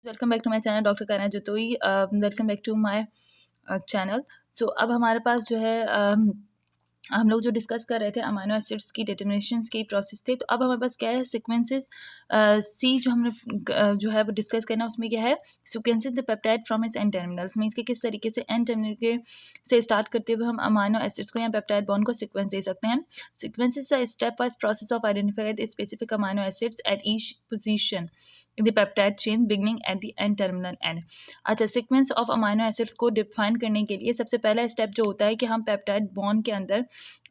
Welcome back to my channel doctor Kainat Jatoi. Welcome back to my channel. So अब हमारे पास जो है हम लोग जो डिस्कस कर रहे थे अमीनो एसिड्स की डिटर्मिनेशंस की प्रोसेस थे। तो अब हमारे पास क्या है सीक्वेंसेस सी जो हमने जो है वो डिस्कस करना है उसमें क्या है sequences the peptide from its and terminals means कि किस तरीके से एंड टर्मिनल के से स्टार्ट करते हुए हम अमीनो एसिड्स को या पेप्टाइड बॉन्ड को सीक्वेंस दे सकते हैं। Sequence is a step wise process of identify the specific amino acids at each position in the peptide chain beginning at the end terminal end। अच्छा, sequence of amino acids को define करने के लिए सबसे पहला step जो होता है कि हम पेप्टाइड बॉन्ड के अंदर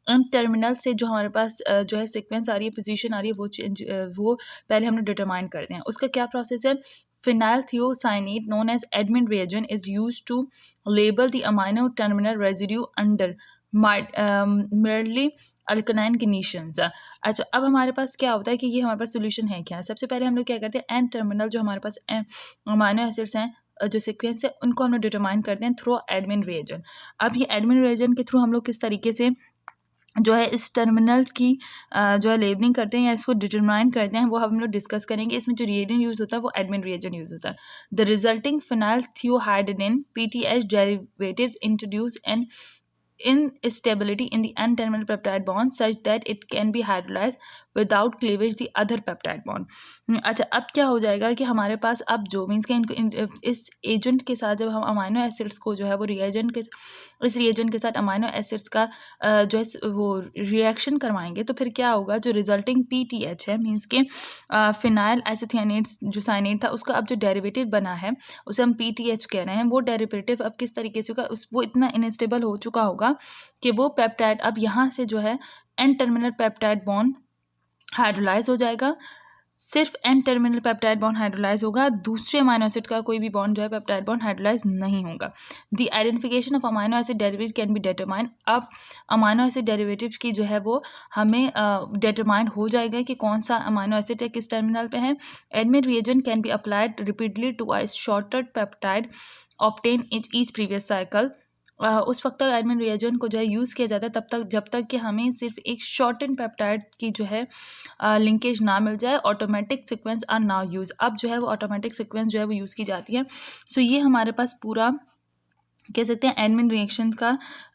एंड टर्मिनल से जो हमारे पास जो है सीक्वेंस आ रही है पोजीशन आ रही है वो पहले हम लोग डिटरमाइन करते हैं। उसका क्या प्रोसेस है? Phenyl thiocyanate known as admin reagent is used to label the amino terminal residue under merely अल्कनाइन कंडीशंस। अच्छा, अब हमारे पास क्या होता है कि ये हमारे पास सोल्यूशन है क्या? सबसे पहले हम लोग क्या करते हैं एंड टर्मिनल जो हमारे पास अमीनो एसिड्स हैं जो सीक्वेंस है उनको हम लोग डिटरमाइन करते हैं थ्रू एडमिन रिएजेंट। अब ये एडमिन रिएजेंट के थ्रू हम लोग किस तरीके से जो है इस टर्मिनल की जो है लेबलिंग करते हैं या इसको डिटरमाइन करते हैं वो हम लोग डिस्कस करेंगे। इसमें जो रिएजेंट यूज़ होता है वो एडमिन रिएजेंट यूज़ होता है। The resulting phenyl thiohydantoin PTH derivatives introduce and instability in the N-terminal peptide bond such that it can be hydrolyzed without cleavage the other peptide bond। अच्छा, अब क्या हो जाएगा कि हमारे पास अब जो मीन्स कि इस एजेंट के साथ जब हम अमीनो एसिड्स को जो है वो इस रिएजेंट के साथ अमीनो एसिड्स का जो है वो रिएक्शन करवाएंगे तो फिर क्या होगा, जो रिजल्टिंग PTH है मीन्स के फिनाइल आइसोथियानेट्स जो साइनेट था उसका अब जो डेरिवेटिव बना है उसे हम PTH कह रहे हैं। वो डेरिवेटिव अब किस तरीके से होगा, वो इतना इनस्टेबल हो चुका होगा कि वो पेप्टाइड अब यहाँ से जो है N terminal peptide bond hydrolyse हो जाएगा। सिर्फ N terminal peptide bond hydrolyse होगा, दूसरे अमीनो एसिड का कोई भी बॉन्ड जो है पेप्टाइड बॉन्ड हाइड्रोलाइज नहीं होगा। The identification of amino acid derivative can be determine. अब अमीनो एसिड डेरिवेटिव की जो है वो हमें डिटरमाइन हो जाएगा कि कौन सा अमीनो एसिड है किस टर्मिनल पे है। Edman reagent can be applied repeatedly to a shorted peptide obtain each previous cycle. उस वक्त तक एडमिन रिएजेंट को जो है यूज़ किया जाता है तब तक जब तक कि हमें सिर्फ एक शॉर्टन पेप्टाइड की जो है लिंकेज ना मिल जाए। Automatic sequence are now use. अब जो है वो ऑटोमेटिक सीक्वेंस जो है वो यूज़ की जाती है। सो ये हमारे पास पूरा कह सकते हैं एडमिन रिएक्शन का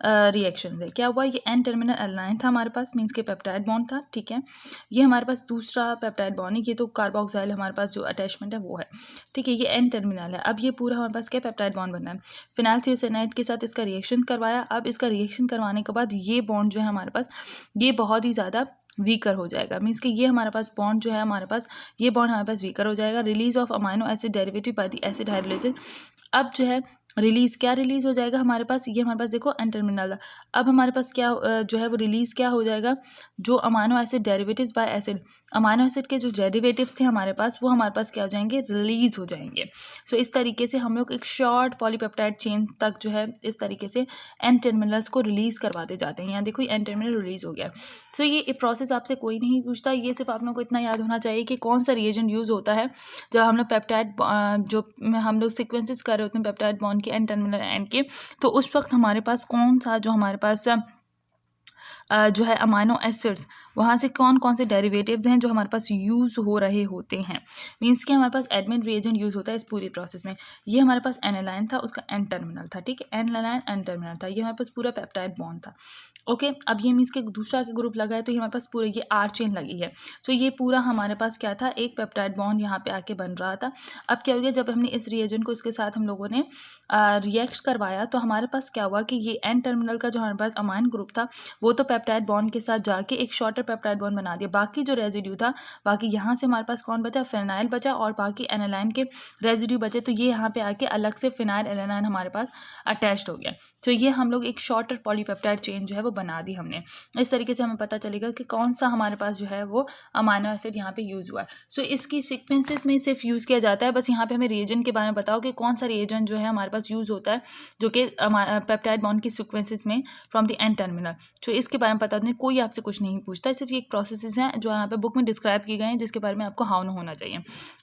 रिएक्शन है। क्या हुआ, ये एन टर्मिनल एलाइन था हमारे पास मीन्स के पेप्टाइड बॉन्ड था, ठीक है। ये हमारे पास दूसरा पेप्टाइड बॉन्ड है, ये तो कार्बोक्साइल हमारे पास जो अटैचमेंट है वो है, ठीक है। ये एन टर्मिनल है। अब ये पूरा हमारे पास क्या पेप्टाइड बॉन्ड बना है, फिनाइल थियोसाइनेट के साथ इसका रिएक्शन करवाया। अब इसका रिएक्शन करवाने के बाद ये बॉन्ड जो है हमारे पास ये बहुत ही ज़्यादा वीकर हो जाएगा मीन्स कि ये हमारे पास बॉन्ड जो है हमारे पास ये बॉन्ड हमारे पास वीकर हो जाएगा। Release of amino acid derivative by the acid hydrolysation. अब जो है रिलीज़ हो जाएगा हमारे पास, ये हमारे पास देखो एन टर्मिनल। अब हमारे पास क्या जो है वो रिलीज़ क्या हो जाएगा, जो amino acid derivatives bye acid amino acid के जो डेरिवेटिव्स थे हमारे पास वो हमारे पास क्या हो जाएंगे, रिलीज़ हो जाएंगे। सो इस तरीके से हम लोग एक शॉर्ट पॉलीपेप्टाइड चेन तक जो है इस तरीके से एन टर्मिनल्स को रिलीज़ करवाते जाते हैं। यहाँ देखो एन टर्मिनल रिलीज़ हो गया। सो ये प्रोसेस आपसे कोई नहीं पूछता, ये सिर्फ आप लोगों को इतना याद होना चाहिए कि कौन सा रिएजेंट यूज़ होता है जब हम लोग पेप्टाइड जो हम लोग सीक्वेंसेस कर रहे होते हैं पेप्टाइड बॉन्ड के एन टर्मिनल एंड के, तो उस वक्त हमारे पास कौन सा जो हमारे पास जो है अमीनो एसिड्स वहाँ से कौन कौन से डेरिवेटिव्स हैं जो हमारे पास यूज़ हो रहे होते हैं। मीन्स कि हमारे पास एडमिन रिएजेंट यूज़ होता है इस पूरी प्रोसेस में। ये हमारे पास एनालाइन था, उसका एन टर्मिनल था, ठीक है। एनालाइन एन टर्मिनल था, ये हमारे पास पूरा पेप्टाइड बॉन्ड था, ओके। अब ये मीन्स के दूसरा के ग्रुप लगा है तो ये हमारे पास पूरा ये आर चेन लगी है। सो ये पूरा हमारे पास क्या था, एक पेप्टाइड बॉन्ड यहाँ पे आके बन रहा था। अब क्या हो गया, जब हमने इस रिएजेंट को इसके साथ हम लोगों ने रिएक्ट करवाया तो हमारे पास क्या हुआ कि ये एन टर्मिनल का जो हमारे पास अमाइन ग्रुप था वो तो पेप्टाइड बॉन्ड के साथ जाके एक शॉर्टर पेप्टाइड बॉन्ड बना दिया। बाकी जो रेजिड्यू था, बाकी यहाँ से हमारे पास कौन बचा, फिनाइल बचा और बाकी एनालाइन के रेजिड्यू बचे। तो ये यहाँ पे आके अलग से फिनाइल एनालाइन हमारे पास अटैच्ड हो गया। तो ये हम लोग एक शॉर्टर पॉलीपेप्टाइड चेन जो है वो बना दी हमने। इस तरीके से हमें पता चलेगा कि कौन सा हमारे पास जो है वो अमीनो एसिड यहाँ पे यूज़ हुआ है। सो इसकी सीक्वेंसेस में सिर्फ यूज़ किया जाता है। बस यहाँ पे हमें रिएजेंट के बारे में बताओ कि कौन सा रिएजेंट जो है हमारे पास यूज़ होता है जो कि पेप्टाइड बॉन्ड की सीक्वेंसेस में फ्रॉम द एन टर्मिनल। तो इसके बारे में पता नहीं, कोई आपसे कुछ नहीं पूछता, सिर्फ ये एक प्रोसेसेस हैं जो यहाँ पे बुक में डिस्क्राइब किए गए हैं जिसके बारे में आपको हाउ होना चाहिए।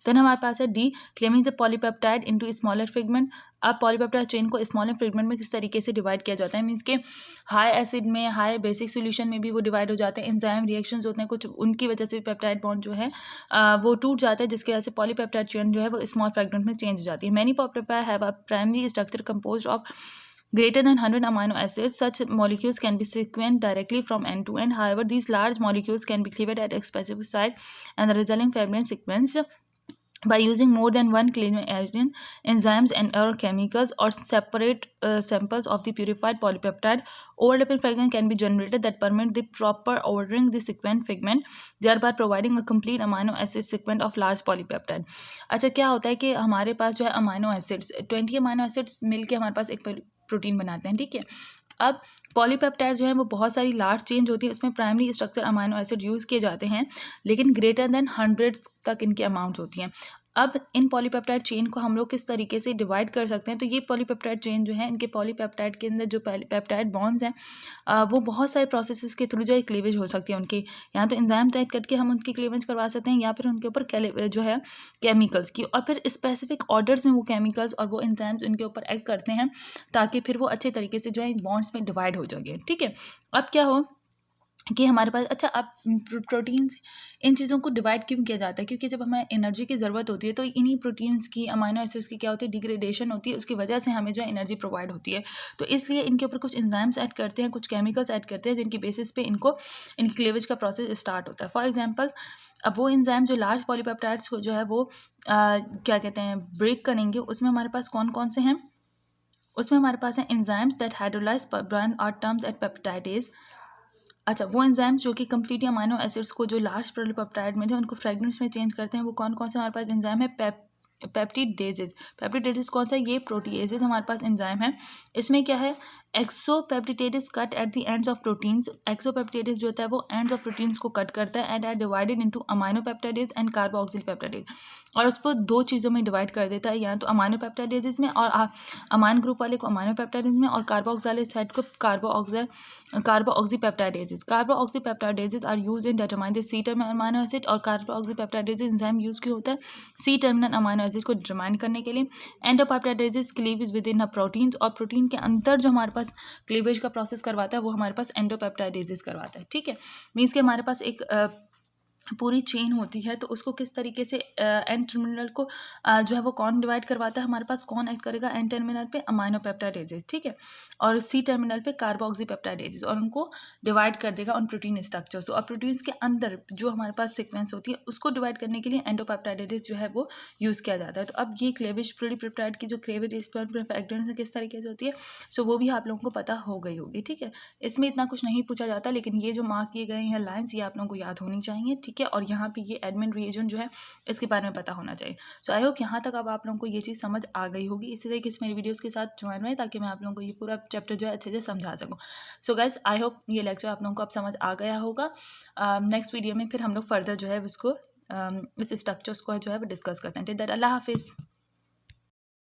देन हमारे पास है D, claiming the polypeptide into smaller fragment. अब पॉलीपेप्टाइड चेन को स्मॉलर फ्रेगमेंट में किस तरीके से डिवाइड किया जाता है, मीन्स के हाई एसिड में, हाई बेसिक सोल्यूशन में भी वो डिवाइड हो जाते हैं। एंजाइम रिएक्शंस होते हैं कुछ, उनकी वजह से पेप्टाइड बॉन्ड जो है वो टूट जाता है, जिसकी वजह से पॉलीपेप्टाइड चेन जो है वो स्मॉल फ्रेगमेंट में चेंज हो जाती है। Many polypeptide have a primary structure composed of greater than 100 amino acids. Such molecules can be sequenced directly from end to end. However, these large molecules can be cleaved at a specific site and the resulting fragment sequenced by using more than one cleaving agent, enzymes and or chemicals, or separate samples of the purified polypeptide. Overlapping fragments can be generated that permit the proper ordering the sequence fragment, thereby providing a complete amino acid sequence of large polypeptide. अच्छा, क्या होता है कि हमारे पास जो है amino acids 20 amino acids मिलके हमारे पास एक प्रोटीन बनाते हैं, ठीक है। अब पॉलीपेप्टाइड जो है वो बहुत सारी लार्ज चेंज होती है, उसमें primary structure amino acid use किए जाते हैं, लेकिन ग्रेटर देन 100 तक इनके अमाउंट होती हैं। अब इन पॉलीपेप्टाइड चेन को हम लोग किस तरीके से डिवाइड कर सकते हैं, तो ये पॉलीपेप्टाइड चेन जो है, इनके पॉलीपेप्टाइड के अंदर जो पेप्टाइड बॉन्ड्स हैं वो बहुत सारे प्रोसेसेस के थ्रू जो है क्लीवेज हो सकती है उनकी। यहाँ तो एंजाइम टाइप करके हम उनकी क्लीवेज करवा सकते हैं, या फिर उनके ऊपर जो है केमिकल्स की, और फिर स्पेसिफिक ऑर्डर्स में वो केमिकल्स और वो एंजाइम्स उनके ऊपर एक्ट करते हैं ताकि फिर वो अच्छे तरीके से जो है बॉन्ड्स में डिवाइड हो जाएंगे, ठीक है। अब क्या हो कि हमारे पास, अच्छा, अब प्रोटीन्स, इन चीज़ों को डिवाइड क्यों किया जाता है, क्योंकि जब हमें एनर्जी की ज़रूरत होती है तो इन्हीं प्रोटीन्स की, अमाइनो एसिड्स की क्या होती है, डिग्रेडेशन होती है, उसकी वजह से हमें जो है एनर्जी प्रोवाइड होती है। तो इसलिए इनके ऊपर कुछ एंजाइम्स ऐड करते हैं, कुछ केमिकल्स ऐड करते हैं, जिनकी बेसिस पे इनको इनकी क्लीवेज का प्रोसेस स्टार्ट होता है। फॉर एग्जाम्पल, अब वो एंजाइम जो लार्ज पॉलीपेप्टाइड्स को जो है वो क्या कहते हैं, ब्रेक करेंगे, उसमें हमारे पास कौन कौन से हैं, उसमें हमारे पास हैं enzymes that hydrolyse brand are terms at peptidase. अच्छा, वो एंजाइम्स जो कि कंप्लीटली अमाइनो एसिड्स को जो लार्ज पॉलीपेप्टाइड में थे उनको फ्रेगमेंट्स में चेंज करते हैं, वो कौन कौन से हमारे पास एंजाइम है, पेप्टिडेजेस। पेप्टिडेजेस कौन सा है, ये प्रोटीएजेस हमारे पास एंजाइम है। इसमें क्या है, exopeptidase cut at the ends of proteins. Exopeptidase जो होता है वो एंड्स ऑफ प्रोटीन्स को कट करता है and are divided into amino peptidase and carboxyl peptidase, और उसको दो चीज़ों में डिवाइड कर देता है, या तो अमाइनो पेप्टाइडेज में, और अमाइन ग्रुप वाले को अमाइनो पेप्टाइडेज में, और कार्बोक्स वाले साइड को carboxy peptidase. Carboxy peptidase are use in determine the C terminal amino acid, और कार्बोक्सी पेप्टाइडेज एंजाइम यूज क्यों होता है, सी टर्मिनल अमाइनो एसिड को डिटरमाइन करने के लिए। Endopeptidase cleave within a proteins, और प्रोटीन के अंदर जो हमारे पास क्लीवेज का प्रोसेस करवाता है वो हमारे पास एंडोपेप्टाइडेज करवाता है, ठीक है। मीन्स के हमारे पास एक पूरी चेन होती है, तो उसको किस तरीके से एंड टर्मिनल को जो है वो कौन डिवाइड करवाता है, हमारे पास कौन एक्ट करेगा एंड टर्मिनल पे, अमाइनो पेप्टाइडेज, ठीक है, और सी टर्मिनल पे कार्बोक्सी पेप्टाइडेज, और उनको डिवाइड कर देगा उन प्रोटीन स्ट्रक्चर्स। और प्रोटीन्स के अंदर जो हमारे पास सीक्वेंस होती है उसको डिवाइड करने के लिए एंडोपेप्टाइडेज जो है वो यूज़ किया जाता है। तो अब ये क्लेवेज पॉलीपेप्टाइड की जो क्लेवेज फ्रेगमेंट्स किस तरीके से होती है, सो वो भी आप लोगों को पता हो गई होगी, ठीक है। इसमें इतना कुछ नहीं पूछा जाता, लेकिन ये जो मार्क किए गए हैं लाइन्स, ये आप लोगों को याद होनी चाहिए, ठीक है। और यहाँ पे ये एडमिन रिएजन जो है इसके बारे में पता होना चाहिए। सो आई होप यहाँ तक अब आप लोगों को ये चीज़ समझ आ गई होगी। इसी तरीके से मेरी वीडियोस के साथ ज्वाइन रहे ताकि मैं आप लोगों को ये पूरा चैप्टर जो है अच्छे से समझा सकूँ। सो गाइस, आई होप ये लेक्चर आप लोगों को अब समझ आ गया होगा। नेक्स्ट वीडियो में फिर हम लोग फर्दर जो है उसको इस स्ट्रक्चर्स को जो है वो डिस्कस करते हैं। टिल दैट, अल्लाह हाफिज़।